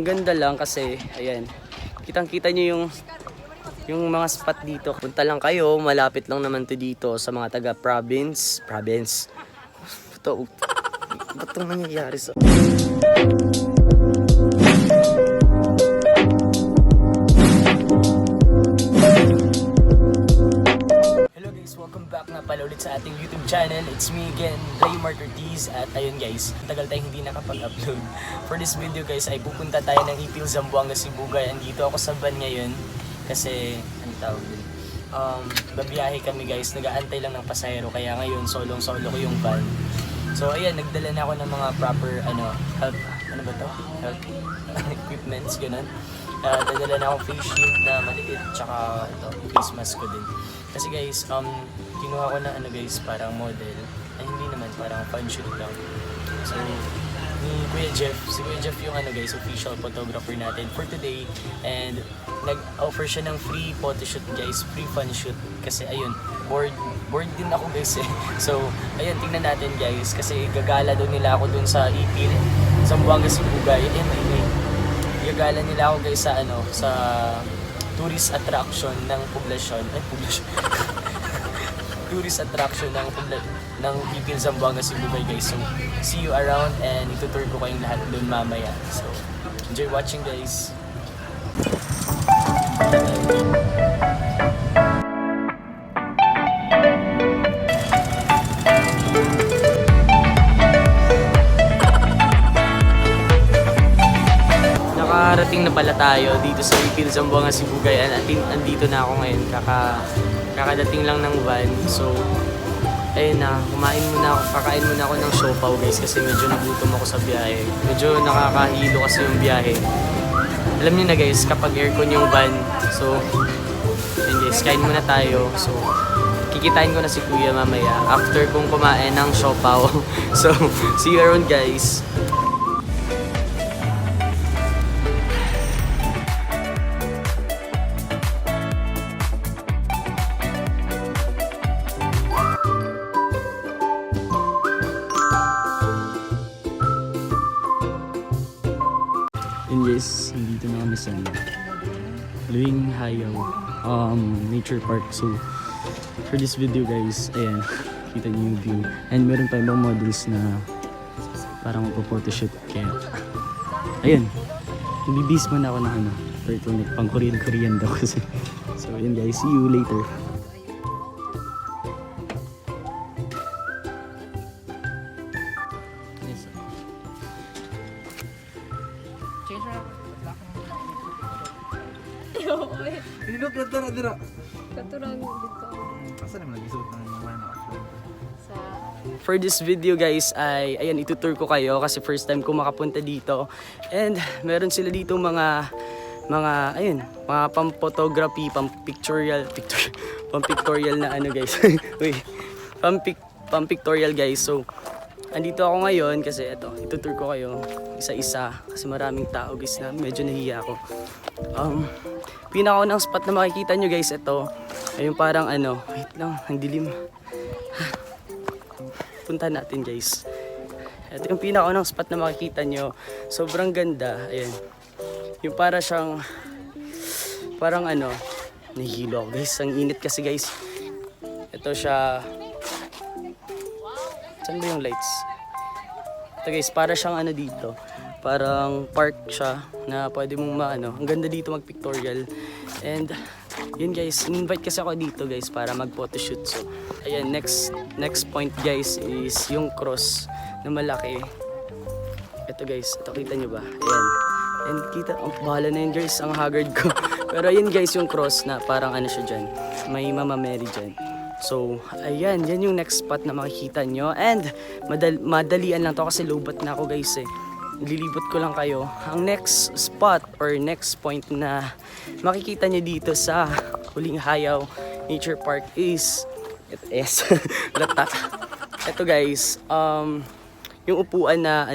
ganda lang kasi, ayan, kitang-kita nyo yung mga spot dito. Punta lang kayo, malapit lang naman to dito sa mga taga-province. Ito, ba't itong nangyayari sa... Hello guys, welcome back nga pala ulit sa ating YouTube channel. It's me again, Raymar Ortiz. At ayun guys, tagal tayong hindi nakapag-upload. For this video guys, ay pupunta tayo ng Ipil, Zamboanga, Sibugay. Andito ako sa van ngayon. Kasi, ano tawag din? Babiyahe kami guys, nag-aantay lang ng pasahero. Kaya ngayon, solo ko yung van. So ayan, nagdala na ako ng mga proper, health equipments, ganun. Dadala na ako face shield na maliit, tsaka ito, face mask ko din. Kasi guys, kinuha ko na parang model. Ay hindi naman, parang fun shoot lang. So, si Kuya Jeff yung official photographer natin for today. And nag-offer siya ng free photoshoot guys, free fun shoot. Kasi ayun, bored din ako guys eh. So, ayun, tingnan natin guys. Kasi gagala doon nila ako doon sa Ipil, Zamboanga, Sibugay. Gagala nila ako guys sa tourist attraction ng poblasyon. Tourist attraction ng Ipil, Zamboanga, Sibugay guys. So, see you around and itutour ko kayong lahat doon mamaya. So, enjoy watching guys. Nakarating na pala tayo dito sa Ipil, Zamboanga, Sibugay. Andito na ako ngayon. Kakadating lang ng van. So, ayun na, kakain muna ako ng siopaw guys kasi medyo nagutom ako sa biyahe. Medyo nakakahilo kasi yung biyahe. Alam niyo na guys, kapag aircon yung van, so, ayun guys, kain muna tayo. So, kikitain ko na si Kuya mamaya after kong kumain ng siopaw. So, see you around guys. And yes, dito na kami sa Luing Hayaw Nature Park. So, for this video guys, ayan, kita niyo yung view. And meron pa ibang models na parang magpo-photoshoot. Kaya, ayan, nabibis mo na ako ng turtleneck, pang Korean daw kasi. So, ayan guys, see you later. Hilot na na dira. Katurang dito. Asa naman nagisuot ng mga Sa For this video guys ay ayan, itutour ko kayo kasi first time ko makapunta dito. And meron sila dito mga pang-photography, pang-pictorial na guys. Uy, pang-pictorial guys. So, andito ako ngayon kasi itutour ko kayo isa-isa kasi maraming tao guys na medyo nahiya ako. Pinakaunang spot na makikita nyo guys, ito ay yung parang wait lang, ang dilim. Punta natin guys. Ito yung pinakaunang spot na makikita nyo. Sobrang ganda. Ayan. Yung para siyang parang nahihilo ako guys. Ang init kasi guys. Ito siya. Saan ba yung lights? Ito guys, para siyang dito. Parang park siya na pwede mong ang ganda dito mag-pictorial. And yun guys, invite kasi ako dito guys para mag-photoshoot. So, ayan, next point guys is yung cross na malaki. Ito guys, ito kita nyo ba? Ayan. And kita, bahala na yun guys, ang haggard ko. Pero ayan guys, yung cross na parang siya dyan. May Mama Mary dyan. So, ayan, yan yung next spot na makikita nyo. And madalian lang to kasi lobat na ako guys eh. Lilibot ko lang kayo. Ang next spot or next point na makikita nyo dito sa Huling Hayaw Nature Park is ito guys, yung upuan na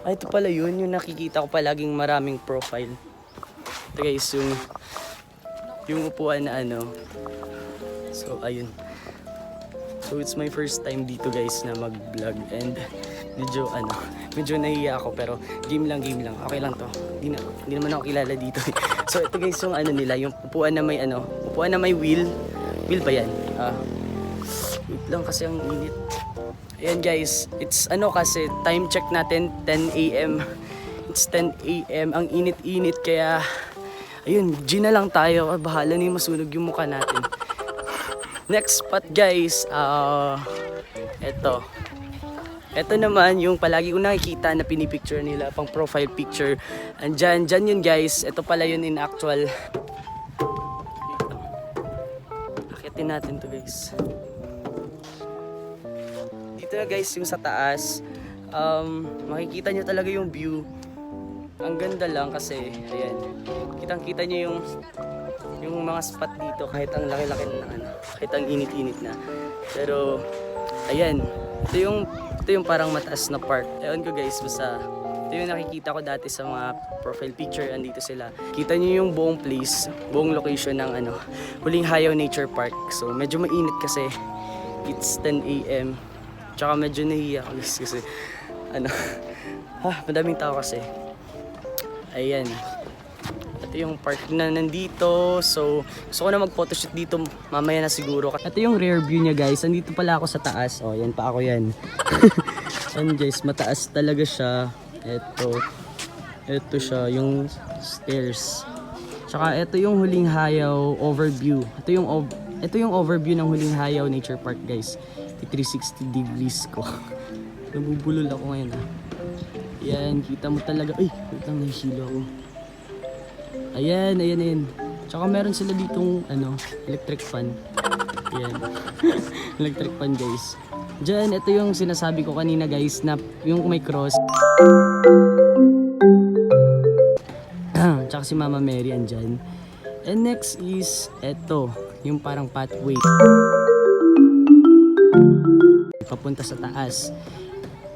ito pala yung nakikita ko palaging maraming profile. Ito guys, yung upuan na So ayun. So it's my first time dito guys na mag-vlog and medyo nahiya ako pero game lang. Okay lang to. Hindi naman ako kilala dito. So ito guys yung ano nila, yung upuan na may wheel. Wheel ba yan? Wait lang kasi ang init. Ayan guys, it's kasi time check natin 10 AM. It's 10 AM, ang init-init kaya ayun, G na lang tayo. Bahala na yung masunog yung mukha natin. Next spot guys, Ito naman yung palagi ko nakikita na pinipicture nila pang profile picture. Andyan yun guys. Ito pala yun in actual. Akitin natin to guys. Dito na guys yung sa taas. Makikita nyo talaga yung view. Ang ganda lang kasi ayan. Kitang-kita nyo yung mga spot dito kahit ang laki-laki na kahit ang init-init na. Pero ayan, ito yung parang mataas na park. Ewan ko guys, basta ito yung nakikita ko dati sa mga profile picture. Andito sila. Kita nyo yung buong place, buong location ng Huling Hayaw Nature Park. So medyo mainit kasi it's 10 AM. Tsaka medyo nahiya ako guys kasi madaming tao kasi. Ayan. Ito yung park na nandito. So gusto ko na mag-photoshoot dito mamaya na siguro. Ito yung rear view niya guys. Nandito pala ako sa taas. Oh, yan pa ako yan. Ayan guys, mataas talaga siya. Ito siya, yung stairs. Tsaka ito yung Huling Hayaw overview. Ito yung overview ng Huling Hayaw Nature Park guys. 360 degrees ko. Nabubulol ako ngayon Yan, kita mo talaga. Ay, wait lang, nahihilo ako. Ayan. Tsaka meron sila ditong electric fan. Ayan. Electric fan guys. Diyan, ito yung sinasabi ko kanina guys na yung may cross. Tsaka si Mama Mary andyan. And next is ito, yung parang pathway. Papunta sa taas.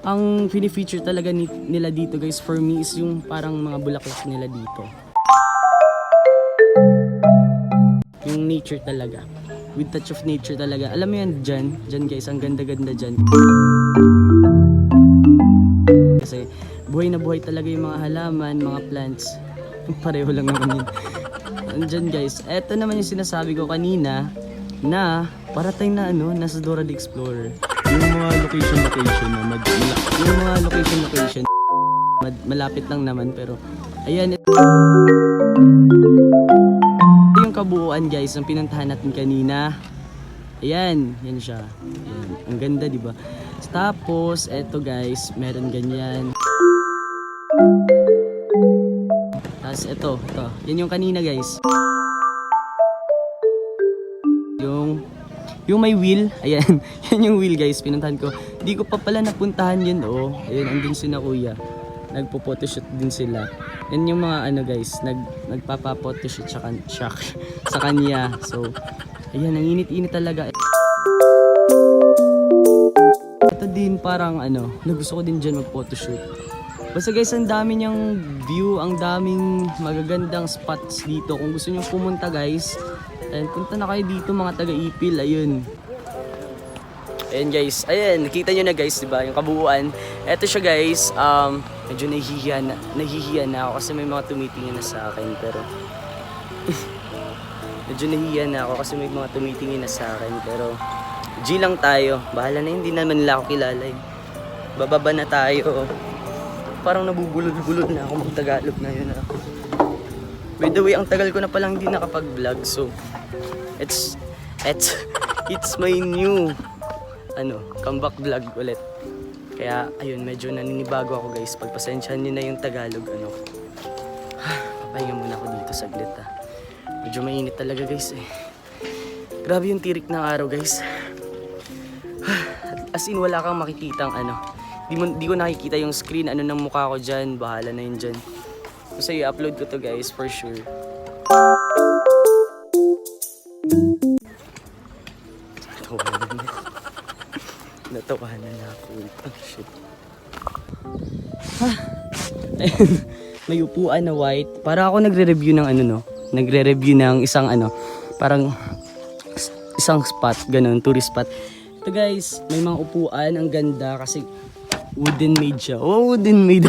Ang fini-feature talaga nila dito guys for me is yung parang mga bulaklak nila dito. Yung nature talaga. With touch of nature talaga. Alam mo yan dyan guys, ang ganda-ganda dyan. Kasi buhay na buhay talaga yung mga halaman, mga plants. Pareho lang naman yun. Andyan guys, eto naman yung sinasabi ko kanina na para tayong nasa Dora the Explorer. Yung mga location malapit lang naman pero ayan ito yung kabuuan guys ng pinuntahan natin kanina. Ayan siya. Ayan. Ang ganda di ba? Tapos eto guys, meron ganyan. Tapos ito. Yan yung kanina guys. Yung may wheel, ayan, yan yung wheel guys, pinuntahan ko. Hindi ko pa pala napuntahan yun, ayun, andun si na kuya. Nagpo-photoshoot din sila. Yan yung mga guys, nagpapa-photoshoot sa kanya. So, ayan, ang init-init talaga. Ito din parang gusto ko din dyan mag-photoshoot. Basta guys, ang dami niyang view, ang daming magagandang spots dito. Kung gusto niyo pumunta guys, ayan, punta na kayo dito mga taga-Ipil, ayun. Ayan guys, ayan, nakita nyo na guys, diba, yung kabuuan. Eto siya guys, medyo nahihiya na ako kasi may mga tumitingin na sa akin, pero medyo nahihiya na ako kasi may mga tumitingin na sa akin, pero G lang tayo, bahala na, hindi naman nila ako kilala bababa na tayo. Parang nabubulol-bulol na ako mag-Tagalog na yun By the way, ang tagal ko na palang hindi nakapag-vlog, so it's my new comeback vlog ulit. Kaya ayun, medyo naninibago ako guys. Pagpasensyahan niyo na yung Tagalog papahinga muna ako dito saglit Medyo mainit talaga guys Grabe yung tirik ng araw guys. As in wala kang makikitang di ko nakikita yung screen ng mukha ko dyan. Bahala na yun dyan. Kasi i-upload ko to guys for sure. Natawanan na ako. Oh shit. May upuan na white. Para ako nagre-review ng nagre-review ng isang parang isang spot, ganun, tourist spot. Ito guys, may mga upuan, ang ganda kasi wooden made siya. Oh, wooden made.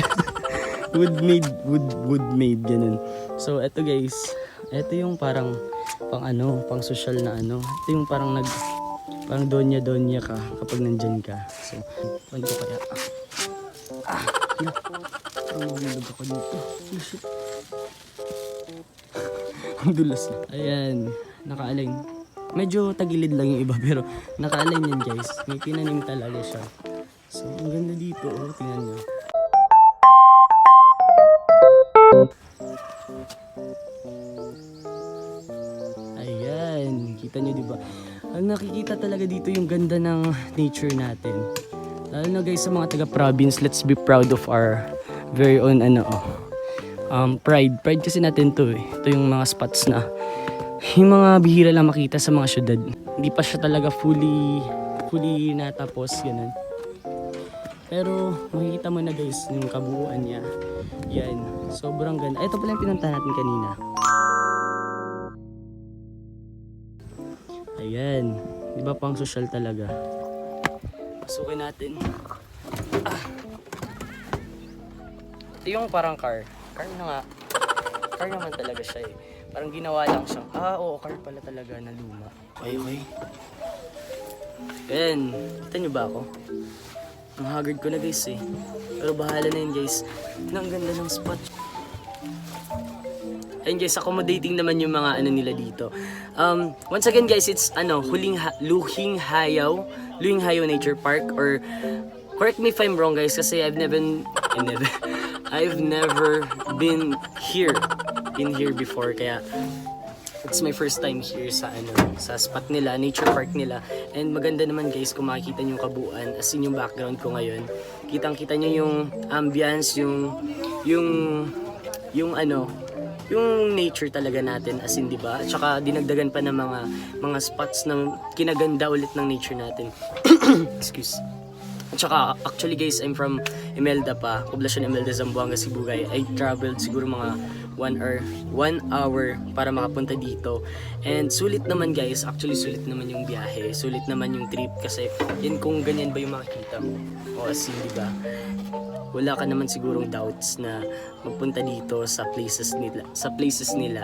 wood made, ganun. So, eto guys, eto yung parang pang social na ano. Ito yung parang donya ka kapag nandyan ka. So, ano ko kaya? Mahulog ako dito. Oh, shit. Ang dulas na. Ayan, naka-align. Medyo tagilid lang yung iba pero naka-align yan guys. May tinanim talaga siya. So, ang ganda dito. Oh, tingnan nyo. Ayan, kita nyo diba? Ang nakikita talaga dito yung ganda ng nature natin. Lalo na guys sa mga taga-province, let's be proud of our very own pride. Pride kasi natin to eh. Ito yung mga spots na yung mga bihira lang makita sa mga syudad. Hindi pa siya talaga fully natapos, ganun. Pero makikita mo na guys yung kabuuan niya. Yan, sobrang ganda. Ito pala yung pinuntahan natin kanina. Ayan, di ba pang social talaga? Pasukin natin. Ito yung parang car. Car na nga. Car naman talaga siya eh. Parang ginawa lang siyang, oo, car pala talaga na luma. Okay. Ayan, kita nyo ba ako? Ang haggard ko na guys eh. Pero bahala na yun guys. Ang ganda ng spot. Ayun guys, accommodating naman yung mga ano nila dito. Once again guys, it's Luhing Hayaw Nature Park, or correct me if I'm wrong guys kasi I've never been here before, kaya it's my first time here sa spot nila, nature park nila. And maganda naman guys kung makikita niyo yung kabuuan, as in yung background ko ngayon. Kitang-kita niyo yung ambience, yung nature talaga natin, as in, di ba? At saka dinagdagan pa ng mga spots na kinaganda ulit ng nature natin. Excuse. At saka, actually guys, I'm from Imelda pa, poblasyon Imelda, Zamboanga, Sibugay. I traveled siguro mga 1 hour para makapunta dito. And sulit naman guys, actually sulit naman yung biyahe, sulit naman yung trip, kasi yun kung ganyan ba yung makikita mo. O as in, di ba? Wala ka naman sigurong doubts na magpunta dito sa place nila.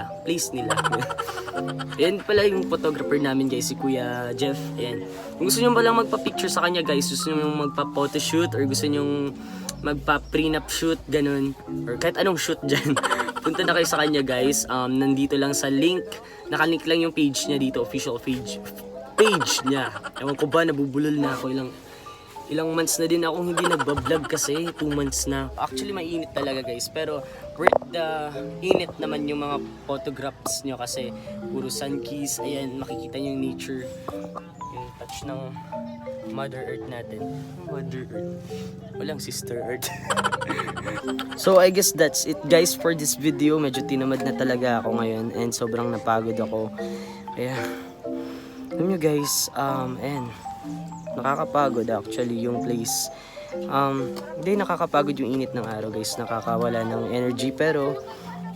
Ayan pala yung photographer namin guys, si Kuya Jeff. Ayan. Kung gusto nyo palang magpa-picture sa kanya guys, gusto nyo magpa-photoshoot, or gusto nyo magpa-prenup shoot, ganun, or kahit anong shoot dyan, punta na kayo sa kanya guys. Nandito lang sa link, nakalink lang yung page niya dito, official page niya. Ewan ko ba, nabubulol na ako, ilang months na din akong hindi nagbablog kasi 2 months na. Actually mainit talaga guys, pero worth the init naman yung mga photographs nyo kasi puro sun kiss. Ayan, makikita nyo yung nature, yung touch ng Mother Earth natin. Mother Earth, walang Sister Earth. So I guess that's it guys for this video. Medyo tinamad na talaga ako ngayon and sobrang napagod ako. Kaya alam nyo guys, and nakakapagod actually yung place. Hindi nakakapagod yung init ng araw guys, nakakawala ng energy, pero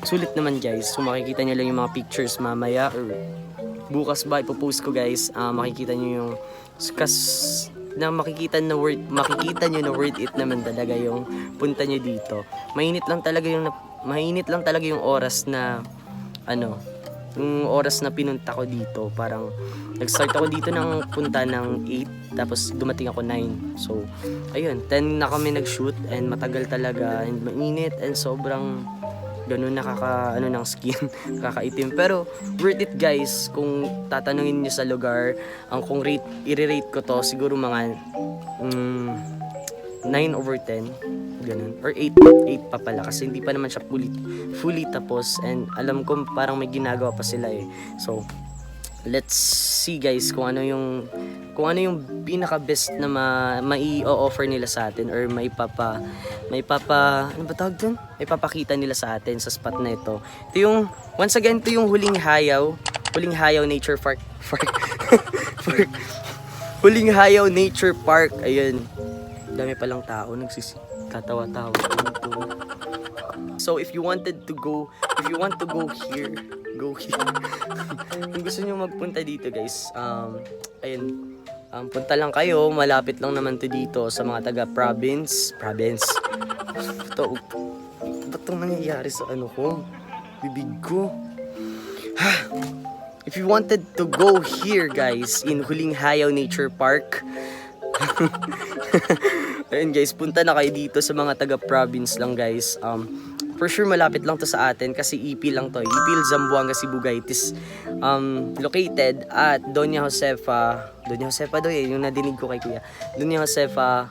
sulit naman guys. So makikita nyo lang yung mga pictures mamaya or bukas ba ipopost ko guys. Makikita nyo yung makikita nyo na worth it naman talaga yung punta nyo dito. Mainit lang talaga yung oras na yung oras na pinunta ko dito. Parang nag-start ako dito ng punta ng 8, tapos dumating ako 9. So ayun, 10 na kami nag-shoot and matagal talaga and mainit and sobrang ganun ng skin, kakaitim. Pero worth it guys kung tatanungin niyo sa lugar. Kung i-rate ko to siguro mga 9/10. Ganun. Or 8 pa pala kasi hindi pa naman siya fully tapos, and alam ko parang may ginagawa pa sila eh. So let's see guys kung ano yung pinaka best na mai-offer nila sa atin, or ano ba tawag dun? May papakita nila sa atin sa spot na ito. Ito yung, once again, ito yung Huling Hayaw Nature Park. Huling Hayaw Nature Park. Ayun, dami palang tao tatawa-tawa dito. So if you want to go here, go here. Kung gusto niyo magpunta dito guys, ayun, punta lang kayo, malapit lang naman to dito sa mga taga-province. Ito, ba't itong nangyayari sa ano ko? Bibig ko. If you wanted to go here guys, in Huling Hayaw Nature Park, ayun guys, punta na kayo dito sa mga taga-province lang guys. For sure malapit lang to sa atin kasi EP lang to. EP Zamboanga, Sibugay. It is located at Doña Josefa do yung nadinig ko kay Kuya. Doña Josefa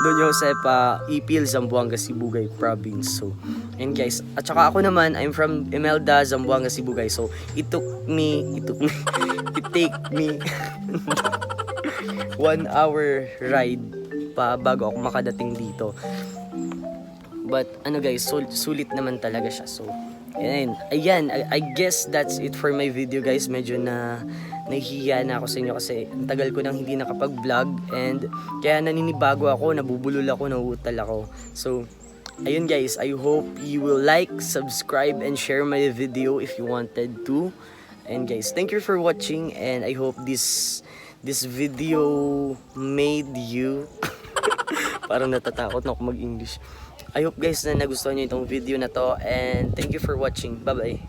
Doña Josefa, Ipil, Zamboanga, Sibugay Province. So, and guys, at saka ako naman, I'm from Imelda, Zamboanga, Sibugay. So, it take me 1 hour ride pa bago ako makadating dito. But ano guys, sulit naman talaga siya. So, ayan, I guess that's it for my video guys. Medyo nahihiya na ako sa inyo kasi ang tagal ko nang hindi nakapag-vlog and kaya naninibago ako, nabubulol ako, nauutal ako. So, ayun guys, I hope you will like, subscribe, and share my video if you wanted to. And guys, thank you for watching and I hope this video made you parang natatakot na ako mag-English. I hope guys na nagustuhan nyo itong video na to and thank you for watching. Bye bye.